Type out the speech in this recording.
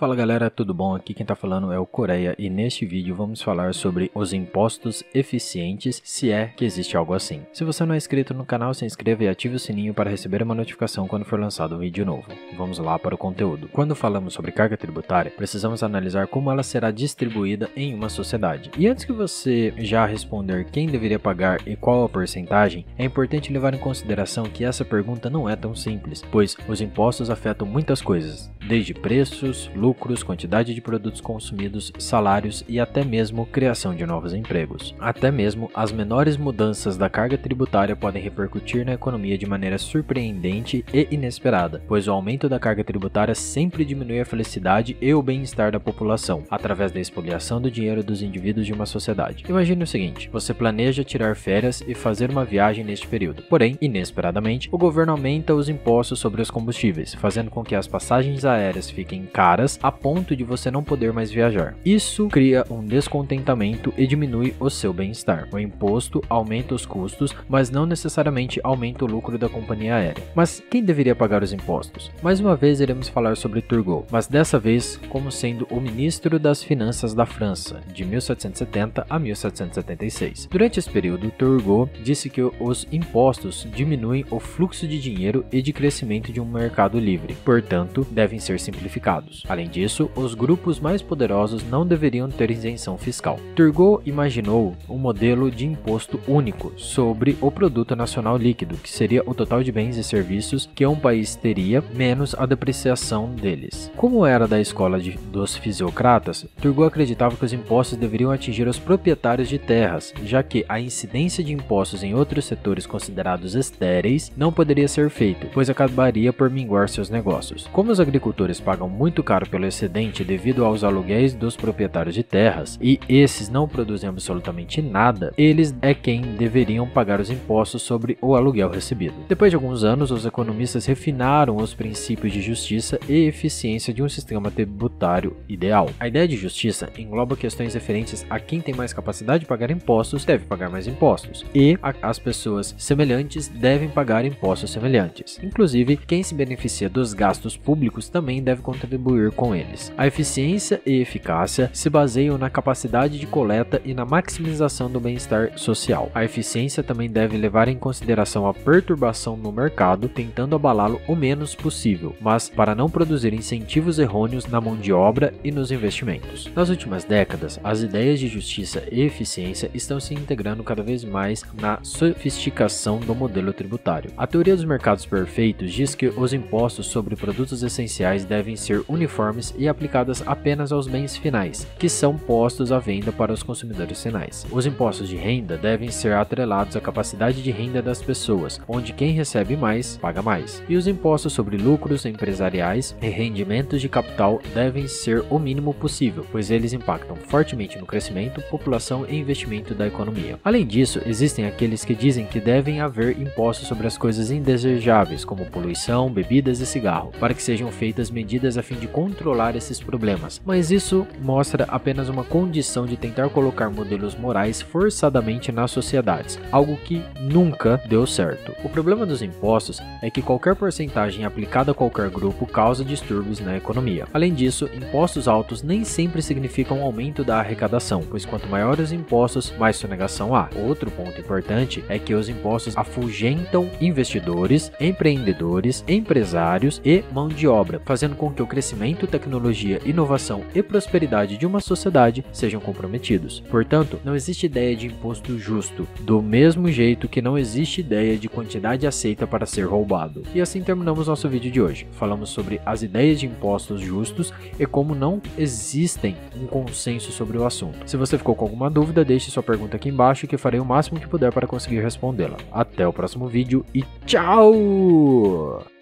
Fala galera, tudo bom? Aqui quem tá falando é o Coreia e neste vídeo vamos falar sobre os impostos eficientes, se é que existe algo assim. Se você não é inscrito no canal, se inscreva e ative o sininho para receber uma notificação quando for lançado um vídeo novo. Vamos lá para o conteúdo. Quando falamos sobre carga tributária, precisamos analisar como ela será distribuída em uma sociedade. E antes que você já responder quem deveria pagar e qual a porcentagem, é importante levar em consideração que essa pergunta não é tão simples, pois os impostos afetam muitas coisas, desde preços, lucros, quantidade de produtos consumidos, salários e até mesmo criação de novos empregos. Até mesmo as menores mudanças da carga tributária podem repercutir na economia de maneira surpreendente e inesperada, pois o aumento da carga tributária sempre diminui a felicidade e o bem-estar da população, através da expoliação do dinheiro dos indivíduos de uma sociedade. Imagine o seguinte: você planeja tirar férias e fazer uma viagem neste período, porém, inesperadamente, o governo aumenta os impostos sobre os combustíveis, fazendo com que as passagens aéreas fiquem caras a ponto de você não poder mais viajar. Isso cria um descontentamento e diminui o seu bem-estar. O imposto aumenta os custos, mas não necessariamente aumenta o lucro da companhia aérea. Mas quem deveria pagar os impostos? Mais uma vez iremos falar sobre Turgot, mas dessa vez como sendo o ministro das Finanças da França, de 1770 a 1776. Durante esse período, Turgot disse que os impostos diminuem o fluxo de dinheiro e de crescimento de um mercado livre, portanto, devem ser simplificados. Além disso, os grupos mais poderosos não deveriam ter isenção fiscal. Turgot imaginou um modelo de imposto único sobre o produto nacional líquido, que seria o total de bens e serviços que um país teria, menos a depreciação deles. Como era da escola dos fisiocratas, Turgot acreditava que os impostos deveriam atingir os proprietários de terras, já que a incidência de impostos em outros setores considerados estéreis não poderia ser feito, pois acabaria por minguar seus negócios. Como os agricultores pagam muito caro pelo excedente devido aos aluguéis dos proprietários de terras, e esses não produzem absolutamente nada, eles é quem deveriam pagar os impostos sobre o aluguel recebido. Depois de alguns anos, os economistas refinaram os princípios de justiça e eficiência de um sistema tributário ideal. A ideia de justiça engloba questões referentes a quem tem mais capacidade de pagar impostos deve pagar mais impostos, e as pessoas semelhantes devem pagar impostos semelhantes. Inclusive, quem se beneficia dos gastos públicos também deve contribuir com eles. A eficiência e eficácia se baseiam na capacidade de coleta e na maximização do bem-estar social. A eficiência também deve levar em consideração a perturbação no mercado, tentando abalá-lo o menos possível, mas para não produzir incentivos errôneos na mão de obra e nos investimentos. Nas últimas décadas, as ideias de justiça e eficiência estão se integrando cada vez mais na sofisticação do modelo tributário. A teoria dos mercados perfeitos diz que os impostos sobre produtos essenciais devem ser uniformes e aplicadas apenas aos bens finais, que são postos à venda para os consumidores finais. Os impostos de renda devem ser atrelados à capacidade de renda das pessoas, onde quem recebe mais, paga mais. E os impostos sobre lucros empresariais e rendimentos de capital devem ser o mínimo possível, pois eles impactam fortemente no crescimento, população e investimento da economia. Além disso, existem aqueles que dizem que devem haver impostos sobre as coisas indesejáveis, como poluição, bebidas e cigarro, para que sejam feitas medidas a fim de controlar esses problemas, mas isso mostra apenas uma condição de tentar colocar modelos morais forçadamente nas sociedades, algo que nunca deu certo. O problema dos impostos é que qualquer porcentagem aplicada a qualquer grupo causa distúrbios na economia. Além disso, impostos altos nem sempre significam um aumento da arrecadação, pois quanto maiores os impostos, mais sonegação há. Outro ponto importante é que os impostos afugentam investidores, empreendedores, empresários e mão de obra, fazendo com que o crescimento, tecnologia, inovação e prosperidade de uma sociedade sejam comprometidos. Portanto, não existe ideia de imposto justo, do mesmo jeito que não existe ideia de quantidade aceita para ser roubado. E assim terminamos nosso vídeo de hoje. Falamos sobre as ideias de impostos justos e como não existem um consenso sobre o assunto. Se você ficou com alguma dúvida, deixe sua pergunta aqui embaixo que farei o máximo que puder para conseguir respondê-la. Até o próximo vídeo e tchau!